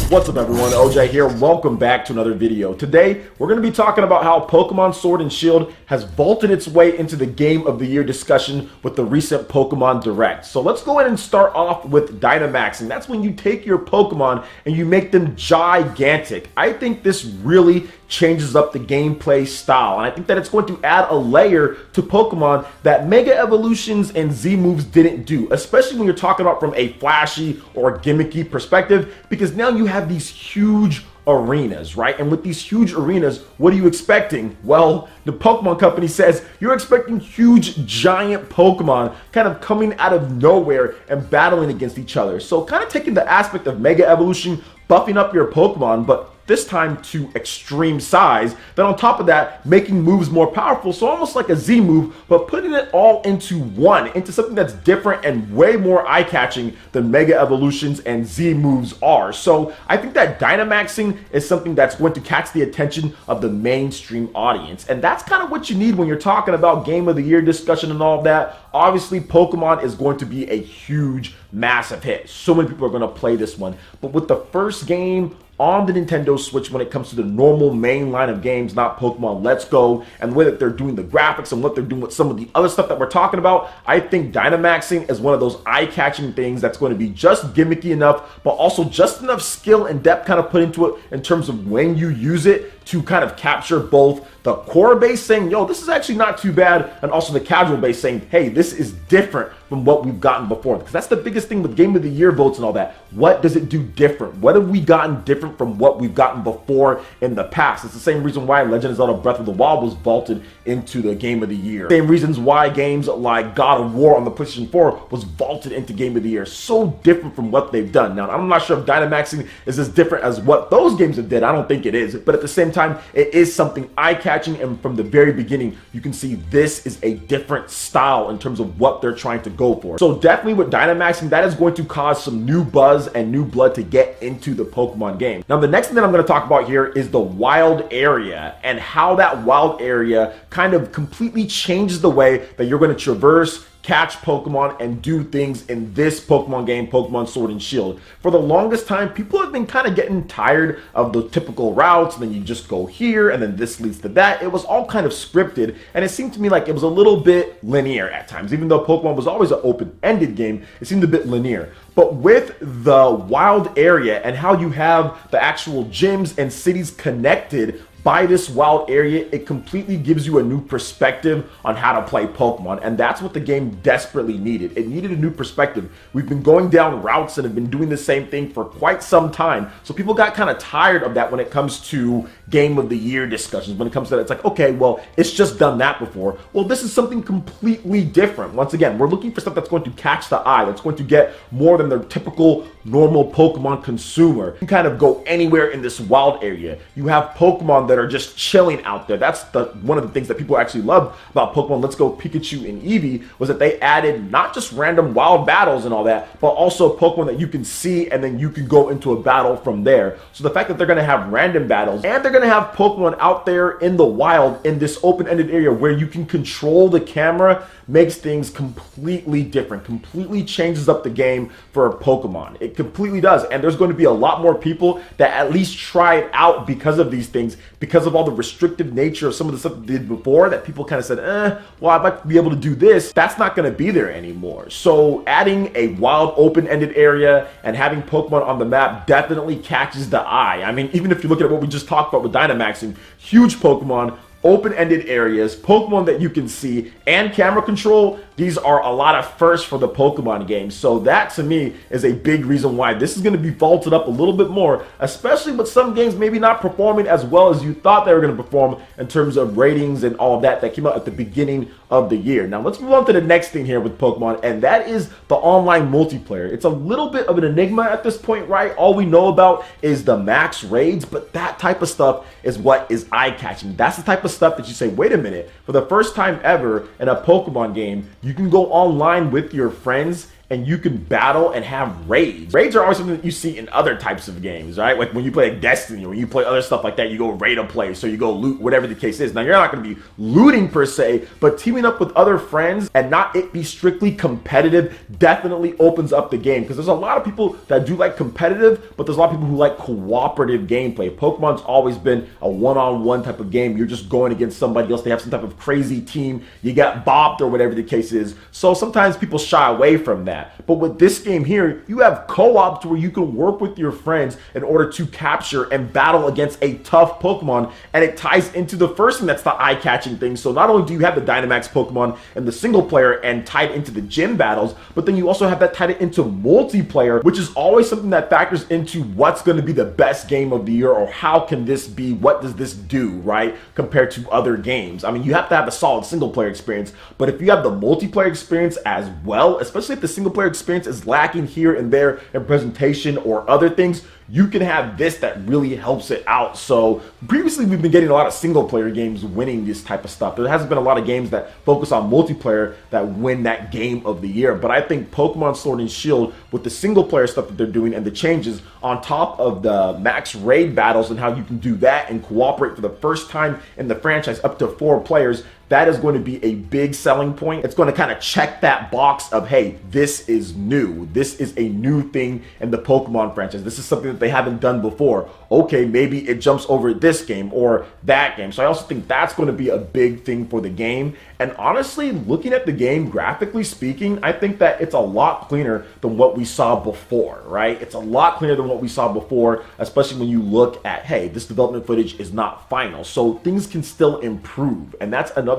What's up everyone, OJ here. Welcome back to another video. Today, we're going to be talking about how Pokemon Sword and Shield has vaulted its way into the Game of the Year discussion with the recent Pokemon Direct. So let's go ahead and start off with Dynamax, and that's when you take your Pokemon and you make them gigantic. I think this really changes up the gameplay style, and I think that it's going to add a layer to Pokemon that Mega Evolutions and Z moves didn't do, especially when you're talking about from a flashy or gimmicky perspective, because now you have these huge arenas, right? And with these huge arenas, what are you expecting? Well, the Pokemon company says you're expecting huge, giant Pokemon kind of coming out of nowhere and battling against each other. So kind of taking the aspect of Mega Evolution, buffing up your Pokemon, but this time to extreme size. Then on top of that, making moves more powerful, so almost like a Z move, but putting it all into one, into something that's different and way more eye-catching than Mega Evolutions and Z moves are. So I think that Dynamaxing is something that's going to catch the attention of the mainstream audience, and that's kind of what you need when you're talking about Game of the Year discussion and all of that. Obviously, Pokemon is going to be a huge, massive hit. So many people are going to play this one, but with the first game on the Nintendo Switch when it comes to the normal main line of games, not Pokemon Let's Go, and the way that they're doing the graphics and what they're doing with some of the other stuff that we're talking about, I think Dynamaxing is one of those eye-catching things that's going to be just gimmicky enough, but also just enough skill and depth kind of put into it in terms of when you use it to kind of capture both the core base saying, yo, this is actually not too bad, and also the casual base saying, hey, this is different from what we've gotten before. Because that's the biggest thing with Game of the Year votes and all that. What does it do different? What have we gotten different from what we've gotten before in the past? It's the same reason why Legend of Zelda Breath of the Wild was vaulted into the Game of the Year. Same reasons why games like God of War on the PlayStation 4 was vaulted into Game of the Year. So different from what they've done. Now, I'm not sure if Dynamaxing is as different as what those games have did. I don't think it is. But at the same time, it is something eye-catching, and from the very beginning, you can see this is a different style in terms of what they're trying to go for. So definitely with Dynamaxing, that is going to cause some new buzz and new blood to get into the Pokemon game. Now, the next thing that I'm going to talk about here is the wild area, and how that wild area kind of completely changes the way that you're going to traverse, catch Pokemon, and do things in this Pokemon game, Pokemon Sword and Shield. For the longest time, people have been kind of getting tired of the typical routes, and then you just go here, and then this leads to that. It was all kind of scripted, and it seemed to me like it was a little bit linear at times. Even though Pokemon was always an open-ended game, it seemed a bit linear. But with the wild area and how you have the actual gyms and cities connected by this wild area, it completely gives you a new perspective on how to play Pokemon, and that's what the game desperately needed. It needed a new perspective. We've been going down routes and have been doing the same thing for quite some time, so people got kind of tired of that when it comes to Game of the Year discussions. When it comes to that, it's like, okay, well, it's just done that before. Well, this is something completely different. Once again, we're looking for stuff that's going to catch the eye, that's going to get more than the typical normal Pokemon consumer. You can kind of go anywhere in this wild area. You have Pokemon that are just chilling out there. That's one of the things that people actually loved about Pokemon Let's Go Pikachu and Eevee, was that they added not just random wild battles and all that, but also Pokemon that you can see and then you can go into a battle from there. So the fact that they're going to have random battles, and they're going to have Pokemon out there in the wild in this open-ended area where you can control the camera, makes things completely different, completely changes up the game for Pokemon. It completely does, and there's going to be a lot more people that at least try it out because of these things, because of all the restrictive nature of some of the stuff they did before, that people kind of said, well, I'd like to be able to do this. That's not going to be there anymore. So adding a wild open-ended area and having Pokemon on the map definitely catches the eye. I mean, even if you look at what we just talked about with Dynamaxing, huge Pokemon, open-ended areas, Pokemon that you can see, and camera control, these are a lot of firsts for the Pokemon game. So that, to me, is a big reason why this is going to be vaulted up a little bit more, especially with some games maybe not performing as well as you thought they were going to perform in terms of ratings and all of that came out at the beginning of the year. Now, let's move on to the next thing here with Pokemon, and that is the online multiplayer. It's a little bit of an enigma at this point, right? All we know about is the max raids, but that type of stuff is what is eye-catching. That's the type of stuff that you say, wait a minute, for the first time ever in a Pokemon game, you can go online with your friends and you can battle and have raids. Raids are always something that you see in other types of games, right? Like when you play Destiny, or when you play other stuff like that, you go raid a place, so you go loot, whatever the case is. Now, you're not going to be looting per se, but teaming up with other friends and not it be strictly competitive definitely opens up the game, because there's a lot of people that do like competitive, but there's a lot of people who like cooperative gameplay. Pokemon's always been a one-on-one type of game. You're just going against somebody else. They have some type of crazy team. You got bopped or whatever the case is. So sometimes people shy away from that. But with this game here, you have co-ops where you can work with your friends in order to capture and battle against a tough Pokemon, and it ties into the first thing that's the eye-catching thing. So not only do you have the Dynamax Pokemon and the single player and tied into the gym battles, but then you also have that tied into multiplayer, which is always something that factors into what's going to be the best game of the year, or how can this be, what does this do, right, compared to other games. I mean, you have to have a solid single player experience, but if you have the multiplayer experience as well, especially if the single player experience is lacking here and there in presentation or other things, you can have this that really helps it out. So previously we've been getting a lot of single player games winning this type of stuff. There hasn't been a lot of games that focus on multiplayer that win that game of the year. But I think Pokemon Sword and Shield, with the single player stuff that they're doing and the changes on top of the max raid battles and how you can do that and cooperate for the first time in the franchise up to 4 players, that is going to be a big selling point. It's going to kind of check that box of, hey, this is new. This is a new thing in the Pokemon franchise. This is something that they haven't done before. Okay, maybe it jumps over this game or that game. So I also think that's going to be a big thing for the game. And honestly, looking at the game, graphically speaking, I think that it's a lot cleaner than what we saw before, right? It's a lot cleaner than what we saw before, especially when you look at, hey, this development footage is not final. So things can still improve. And that's another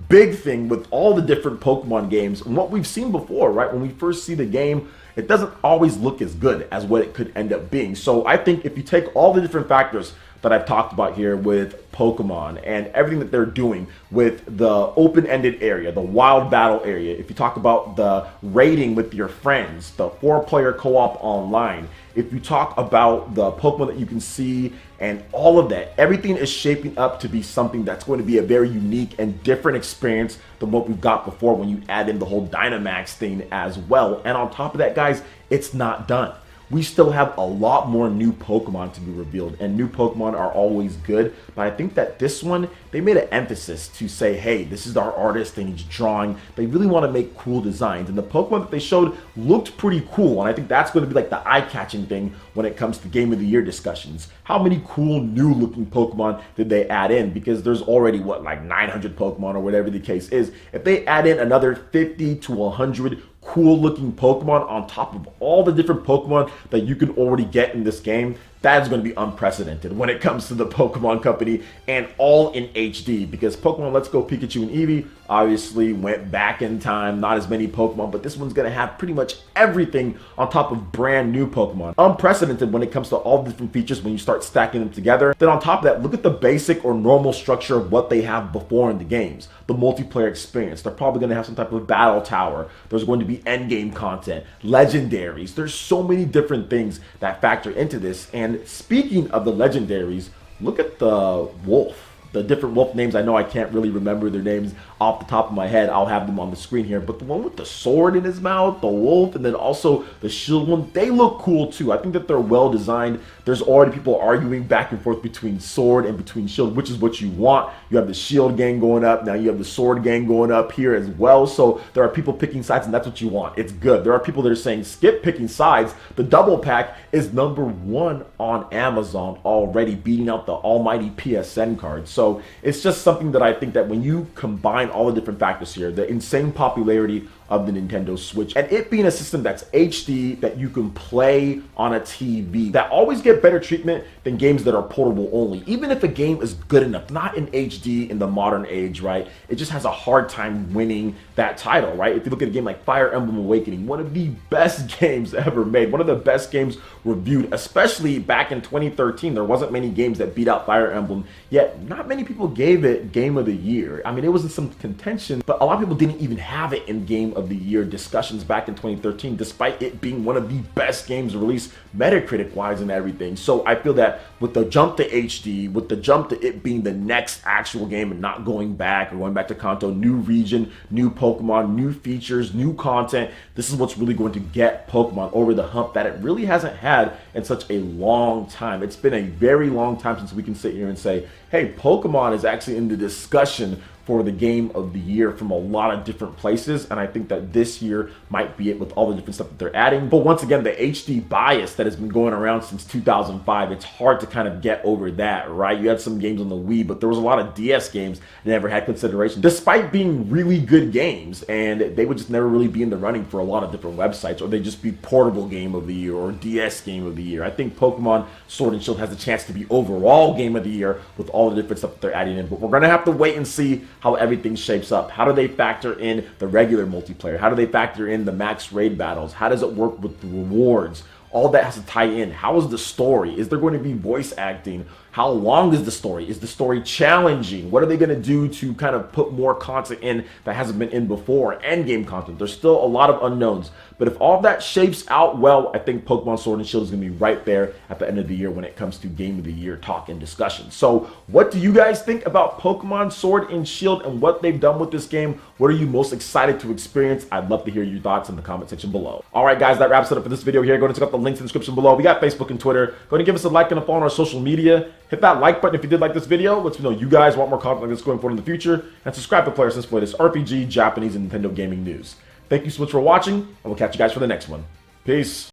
big thing with all the different Pokemon games and what we've seen before, right? When we first see the game, it doesn't always look as good as what it could end up being. So I think if you take all the different factors that I've talked about here with Pokemon and everything that they're doing with the open-ended area, the wild battle area, if you talk about the raiding with your friends, the 4-player co-op online, if you talk about the Pokemon that you can see and all of that, everything is shaping up to be something that's going to be a very unique and different experience than what we've got before when you add in the whole Dynamax thing as well. And on top of that, guys, it's not done. We still have a lot more new Pokemon to be revealed, and new Pokemon are always good, but I think that this one, they made an emphasis to say, hey, this is our artist and he's drawing. They really want to make cool designs, and the Pokemon that they showed looked pretty cool, and I think that's going to be like the eye-catching thing when it comes to Game of the Year discussions. How many cool new-looking Pokemon did they add in? Because there's already, what, like 900 Pokemon or whatever the case is. If they add in another 50 to 100 cool looking Pokemon on top of all the different Pokemon that you can already get in this game, that's going to be unprecedented when it comes to the Pokemon Company, and all in HD, because Pokemon Let's Go Pikachu and Eevee obviously went back in time, not as many Pokemon, but this one's going to have pretty much everything on top of brand new Pokemon. Unprecedented when it comes to all the different features when you start stacking them together. Then on top of that, look at the basic or normal structure of what they have before in the games. The multiplayer experience. They're probably going to have some type of battle tower. There's going to be endgame content, legendaries. There's so many different things that factor into this. And speaking of the legendaries, look at the wolf. The different wolf names, I know I can't really remember their names off the top of my head. I'll have them on the screen here. But the one with the sword in his mouth, the wolf, and then also the shield one, they look cool too. I think that they're well designed. There's already people arguing back and forth between sword and between shield, which is what you want. You have the shield gang going up. Now you have the sword gang going up here as well. So there are people picking sides, and that's what you want. It's good. There are people that are saying skip picking sides. The double pack is #1 on Amazon already, beating out the almighty PSN cards. So it's just something that I think that when you combine all the different factors here, the insane popularity of the Nintendo Switch, and it being a system that's HD, that you can play on a TV, that always get better treatment than games that are portable only. Even if a game is good enough, not in HD in the modern age, right? It just has a hard time winning that title, right? If you look at a game like Fire Emblem Awakening, one of the best games ever made, one of the best games reviewed, especially back in 2013. There wasn't many games that beat out Fire Emblem, yet not many people gave it Game of the Year. I mean, it was in some contention, but a lot of people didn't even have it in Game of the year discussions back in 2013, despite it being one of the best games released Metacritic wise and everything. So I feel that with the jump to HD, with the jump to it being the next actual game and not going back or going back to Kanto, new region, new Pokemon, new features, new content, this is what's really going to get Pokemon over the hump that it really hasn't had in such a long time. It's been a very long time since we can sit here and say, hey, Pokemon is actually in the discussion for the game of the year from a lot of different places, and I think that this year might be it with all the different stuff that they're adding. But once again, the HD bias that has been going around since 2005, it's hard to kind of get over that, right? You had some games on the Wii, but there was a lot of DS games that never had consideration, despite being really good games, and they would just never really be in the running for a lot of different websites, or they just be portable game of the year or DS game of the year. I think Pokemon Sword and Shield has a chance to be overall game of the year with all the different stuff that they're adding in, but we're gonna have to wait and see how everything shapes up. How do they factor in the regular multiplayer? How do they factor in the max raid battles? How does it work with the rewards? All that has to tie in. How is the story? Is there going to be voice acting? How long is the story? Is the story challenging? What are they going to do to kind of put more content in that hasn't been in before? End game content. There's still a lot of unknowns. But if all that shapes out well, I think Pokemon Sword and Shield is going to be right there at the end of the year when it comes to Game of the Year talk and discussion. So what do you guys think about Pokemon Sword and Shield and what they've done with this game? What are you most excited to experience? I'd love to hear your thoughts in the comment section below. All right, guys, that wraps it up for this video here. Go and check out the links in the description below. We got Facebook and Twitter. Go ahead and give us a like and a follow on our social media. Hit that like button if you did like this video. Let me know you guys want more content like this going forward in the future. And subscribe to Player Since for latest RPG, Japanese, and Nintendo gaming news. Thank you so much for watching, and we'll catch you guys for the next one. Peace.